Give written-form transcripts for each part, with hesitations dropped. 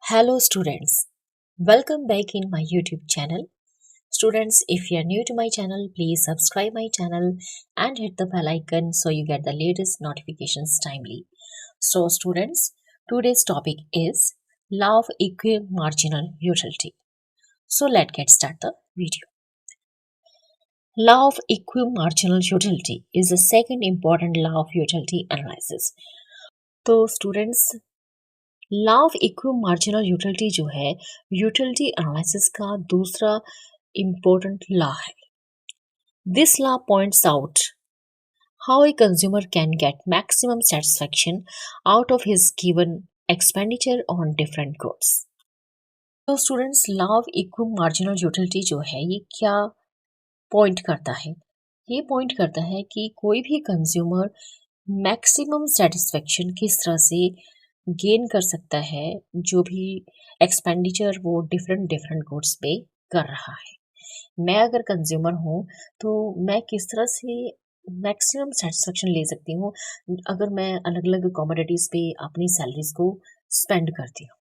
Hello students, welcome back in my YouTube channel. Students, if you are new to my channel, please subscribe my channel and hit the bell icon so you get the latest notifications timely. So students, today's topic is law of equimarginal utility. So let's get started the video. Law of equimarginal utility is the second important law of utility analysis. तो students law of equimarginal utility जो है utility analysis का दूसरा important law है. This law points out how a consumer can get maximum satisfaction out of his given expenditure on different goods. तो students law of equimarginal utility जो है ये क्या पॉइंट करता है? ये पॉइंट करता है कि कोई भी कंज्यूमर मैक्सिमम सेटिस्फैक्शन किस तरह से गेन कर सकता है जो भी एक्सपेंडिचर वो डिफरेंट गुड्स पे कर रहा है. मैं अगर कंज्यूमर हूँ तो मैं किस तरह से मैक्सिमम सेटिस्फेक्शन ले सकती हूँ अगर मैं अलग अलग कमोडिटीज पे अपनी सैलरीज को स्पेंड करती हूँ.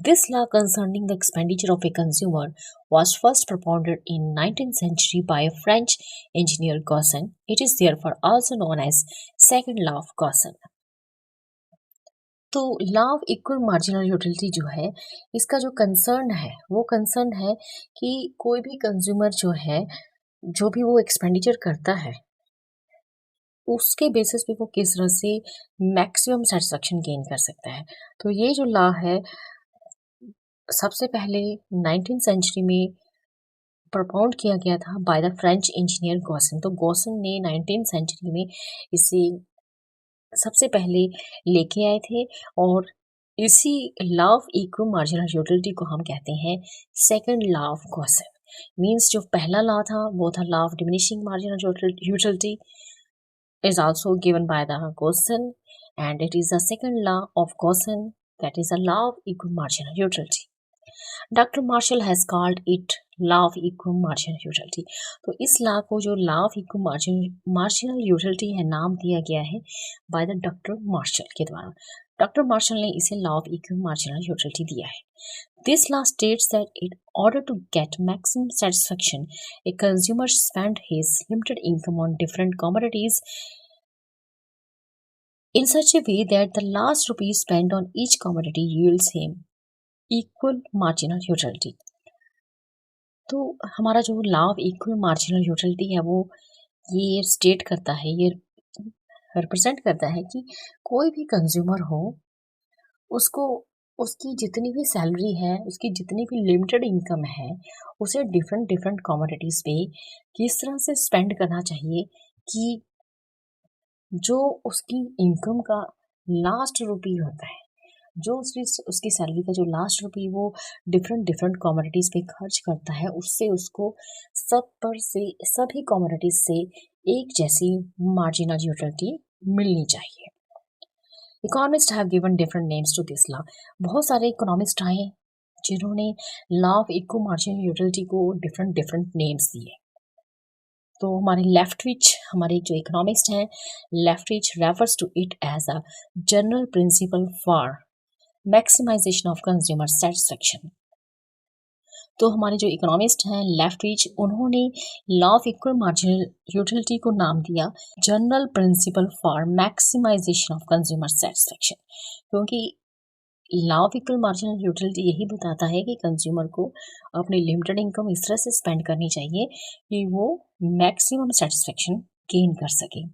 This law concerning the expenditure of a consumer was first propounded in 19th century by a French engineer Gaussen. It is therefore also known as second law of Gaussen. तो law of equal marginal utility जो है इसका जो concern है वो concern है कि कोई भी कंज्यूमर जो है जो भी वो एक्सपेंडिचर करता है उसके बेसिस पे वो किस तरह से मैक्सिमम सेटिस्फेक्शन गेन कर सकता है. तो ये जो लॉ है सबसे पहले 19th सेंचुरी में प्रपोज किया गया था by the French engineer Gaussian. तो गॉसन ने 19th सेंचुरी में इसे सबसे पहले लेके आए थे और इसी लॉ ऑफ इक्विमार्जिनल यूटिलिटी को हम कहते हैं second law of Gaussian. Means जो पहला लॉ था वो था law of diminishing marginal utility is also given by the Gaussen, and it is the second law of Gaussen, that is a law of equimarginal utility. Dr. Marshall has called it law of equimarginal utility. तो इस law को जो law of equimarginal utility है नाम दिया गया है by the Dr. Marshall के द्वारा. डॉक्टर मार्शल ने इसे लॉ ऑफ इक्विमार्जिनल यूटिलिटी दिया है. This law states that in order to get maximum satisfaction, a consumer spend his limited income on different commodities in such a way that the last rupee spent on each commodity yields him equal marginal utility. तो हमारा जो law of equal marginal utility है वो ये state करता है, ये represent करता है कि कोई भी कंज्यूमर हो उसको उसकी जितनी भी सैलरी है उसकी जितनी भी लिमिटेड इनकम है उसे डिफरेंट कमोडिटीज पे किस तरह से स्पेंड करना चाहिए कि जो उसकी इनकम का लास्ट रुपी होता है, जो उसकी सैलरी का जो लास्ट रुपी वो डिफरेंट कमोडिटीज पे खर्च करता है उससे उसको सब पर से सभी कमोडिटीज से एक जैसी मार्जिनल यूटिलिटी मिलनी चाहिए. Economist have given different names to this law. बहुत सारे इकोनॉमिस्ट आए जिन्होंने लॉ ऑफ इक्विमार्जिनल यूटिलिटी को डिफरेंट नेम्स दिए. तो हमारे लेफ्टविच हमारे जो इकोनॉमिस्ट हैं Leftwich refers to it as a general principle for maximisation of consumer satisfaction. तो हमारे जो इकोनॉमिस्ट हैं लेफ्टविच उन्होंने law of equal marginal utility को नाम दिया general principle for maximisation of consumer satisfaction, क्योंकि law of equal marginal utility यही बताता है कि कंज्यूमर को अपनी लिमिटेड इनकम इस तरह से स्पेंड करनी चाहिए कि वो मैक्सिमम सेटिस्फेक्शन गेन कर सके.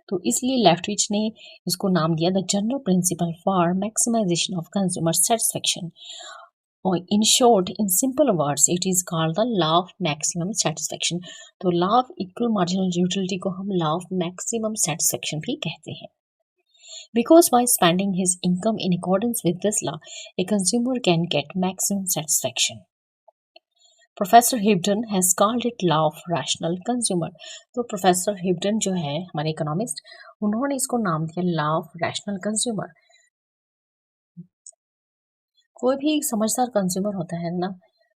तो इसलिए लेफ्टविच ने इसको नाम दिया the general principle for maximisation of consumer satisfaction. और in short in simple words it is called the law of maximum satisfaction. तो law of equal marginal utility को हम लॉ ऑफ मैक्सिमम सेटिस्फेक्शन भी कहते हैं. Because by spending his income in accordance with this law, a consumer can get maximum satisfaction. Professor Hibden has called it law of rational consumer. तो professor हिब्डन जो है हमारे economist उन्होंने इसको नाम दिया लॉ ऑफ रैशनल कंज्यूमर. कोई भी समझदार कंज्यूमर होता है ना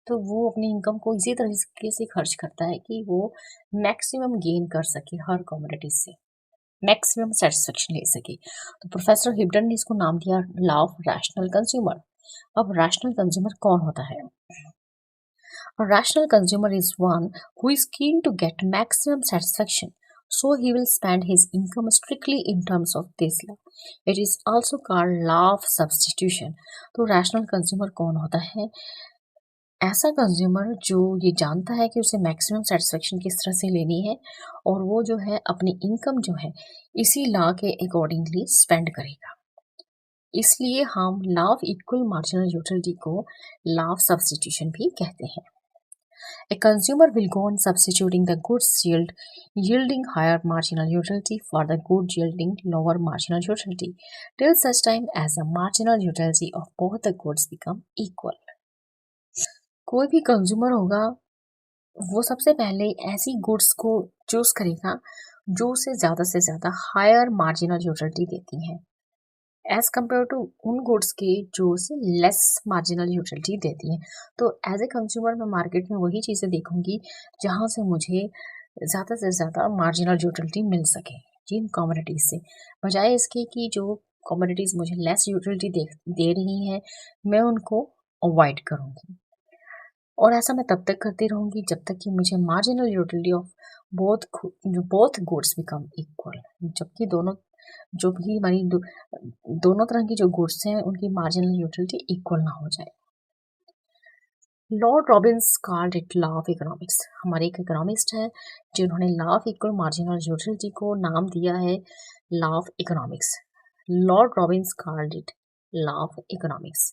तो वो अपनी इनकम को इसी तरीके से खर्च करता है कि वो मैक्सिमम गेन कर सके हर कमोडिटी से, मैक्सिमम सेटिस्फेक्शन ले सके. तो प्रोफेसर हिब्डन ने इसको नाम दिया लॉ ऑफ रैशनल कंज्यूमर. अब रैशनल कंज्यूमर कौन होता है? A rational consumer is one who is keen to get maximum satisfaction, so he will spend his income strictly in terms of this law. It is also called law of substitution. तो rational consumer कौन होता है? ऐसा consumer जो ये जानता है कि उसे मैक्सिमम सेटिस्फेक्शन किस तरह से लेनी है और वो जो है अपनी इनकम जो है इसी लॉ के अकॉर्डिंगली स्पेंड करेगा। इसलिए हम law of equal marginal utility को लॉ ऑफ सब्स्टिट्यूशन भी कहते हैं। A consumer will go on substituting the goods yielding higher marginal utility for the good yielding lower marginal utility till such time as the marginal utility of both the goods become equal. कोई भी consumer होगा वो सबसे पहले ऐसी goods को choose करेगा जो उसे ज़्यादा हायर मार्जिनल यूटिलिटी देती हैं एज कम्पेयर टू उन गुड्स के जो उसे लेस मार्जिनल यूटिलिटी देती हैं। तो एज ए कंज्यूमर मैं मार्केट में वही चीज़ें देखूंगी जहाँ से मुझे ज़्यादा से ज़्यादा मार्जिनल यूटिलिटी मिल सके जिन कमोडिटीज़ से, बजाय इसके कि जो कमोडिटीज़ मुझे लेस यूटिलिटी दे रही हैं मैं उनको अवॉइड करूँगी। और ऐसा मैं तब तक करती रहूँगी जब तक कि मुझे marginal utility of both goods become equal, जबकि जो भी हमारी दोनों तरह की जो गुड्स हैं उनकी मार्जिनल यूटिलिटी इक्वल ना हो जाए। Lord Robins called it law of economics. हमारे एक इकोनॉमिस्ट हैं जिन्होंने law of equal marginal utility को नाम दिया है law of economics. Lord Robins called it law of economics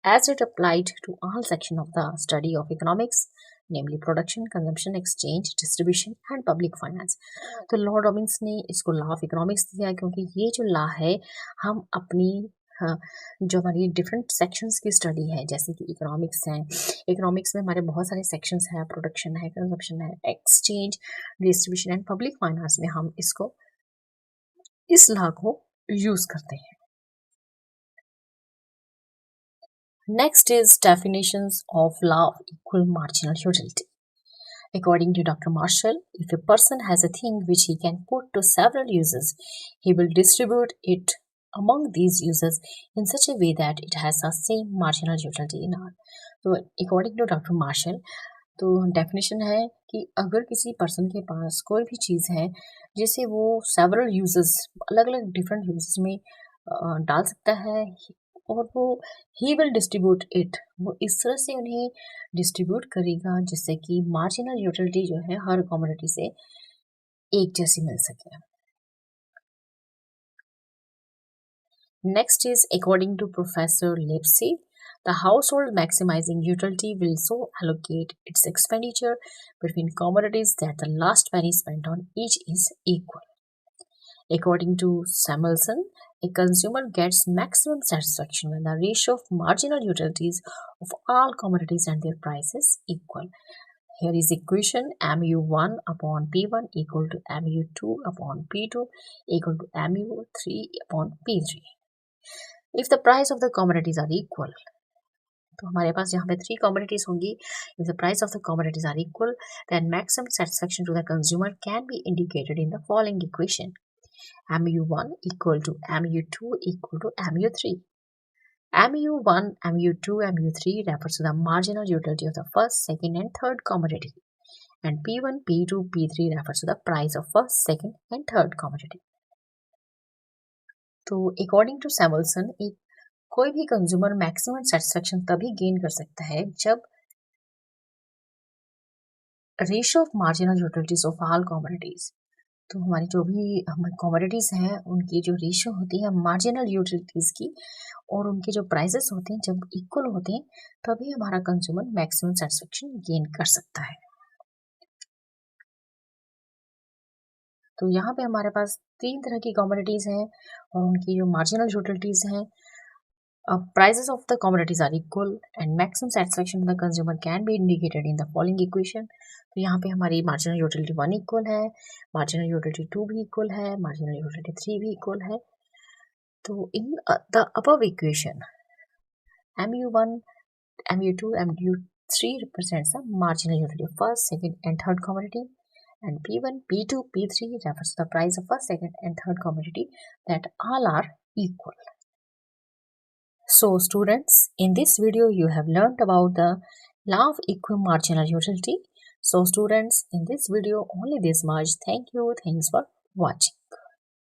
as it applied to all sections of the study of economics, namely production, consumption, exchange, distribution and public finance. तो Lord Robins ने इसको law of economics दिया क्योंकि ये जो law है हम अपनी जो हमारी डिफरेंट सेक्शंस की स्टडी है जैसे कि इकोनॉमिक्स है, इकोनॉमिक्स में हमारे बहुत सारे सेक्शंस हैं, प्रोडक्शन है, कंजम्पशन है, exchange, distribution and public finance में हम इस लॉ को यूज करते हैं। Next is definitions of law of equal marginal utility. According to Dr. Marshall, if a person has a thing which he can put to several uses, he will distribute it among these users in such a way that it has the same marginal utility in all. तो according to Dr. Marshall, तो definition है कि अगर किसी person के पास कोई भी चीज़ है जिसे वो सेवरल यूजेस अलग अलग डिफरेंट यूजेस में डाल सकता है और वो ही विल डिस्ट्रीब्यूट इट, वो इस तरह से उन्हें डिस्ट्रीब्यूट करेगा जिससे कि मार्जिनल यूटिलिटी जो है हर कम्युनिटी से एक जैसी मिल सके। Next is according to professor Lipsey, the household maximizing utility will so allocate its expenditure between commodities that the last penny spent on each is equal. According to Samuelson, a consumer gets maximum satisfaction when the ratio of marginal utilities of all commodities and their prices equal. Here is equation mu1 upon p1 equal to mu2 upon p2 equal to mu3 upon p3. If the price of the commodities are equal, तो हमारे पास यहाँ पे 3 commodities होंगी। If the price of the commodities are equal then maximum satisfaction to the consumer can be indicated in the following equation mu1 equal to mu2 equal to mu3. mu1, mu2, mu3 refers to the marginal utility of the first, second and third commodity, and p1, p2, p3 refers to the price of first, second and third commodity. तो according to Samuelson कोई भी consumer maximum satisfaction तभी gain कर सकता है जब ratio of marginal utilities of all commodities, तो हमारी जो भी हमारी कमोडिटीज हैं उनकी जो रेशियो होती है मार्जिनल यूटिलिटीज की और उनके जो प्राइसेस होते हैं जब इक्वल होते हैं तभी हमारा कंज्यूमर मैक्सिमम सेटिस्फेक्शन गेन कर सकता है। तो यहाँ पे हमारे पास 3 तरह की कमोडिटीज हैं और उनकी जो मार्जिनल यूटिलिटीज हैं, prices of the commodities are equal and maximum satisfaction of the consumer can be indicated in the following equation. तो यहाँ पे हमारी marginal utility 1 इक्वल है, marginal utility 2 भी इक्वल है, marginal utility 3 भी इक्वल है। तो in the above equation mu1, mu2, mu3 represents the marginal utility of first, second and third commodity, and p1, p2, p3 refers to the price of first, second and third commodity that all are equal. So students, in this video you have learned about the law of equimarginal utility. So students, in this video only this much. Thank you. Thanks for watching.